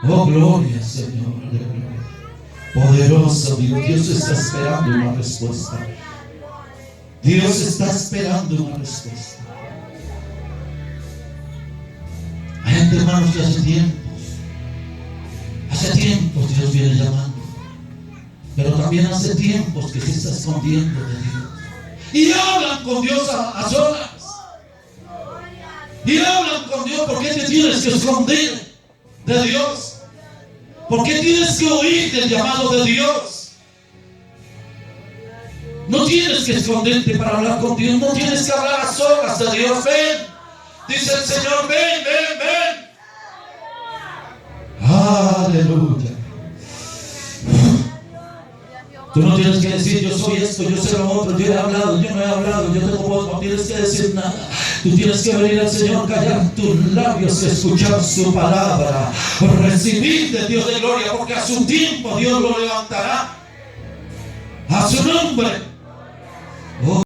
Oh, gloria, Señor. Poderoso Dios. Dios está esperando una respuesta. Dios está esperando una respuesta. Hay gente, hermanos, que hace tiempos Dios viene llamando. Pero también hace tiempos que se está escondiendo de Dios. Y hablan con Dios a solas. Y hablan con Dios. ¿Por qué te tienes que esconder de Dios? ¿Por qué tienes que oír del llamado de Dios? No tienes que esconderte para hablar con Dios. No tienes que hablar a solas de Dios. Ven, dice el Señor, ven, ven, ven. Aleluya. Tú no tienes que decir, yo soy esto, yo soy lo otro, yo he hablado, yo no he hablado, yo tengo voz. No tienes que decir nada. Tú tienes que venir al Señor, callar tus labios, escuchar su palabra, recibir de Dios de gloria, porque a su tiempo Dios lo levantará. A su nombre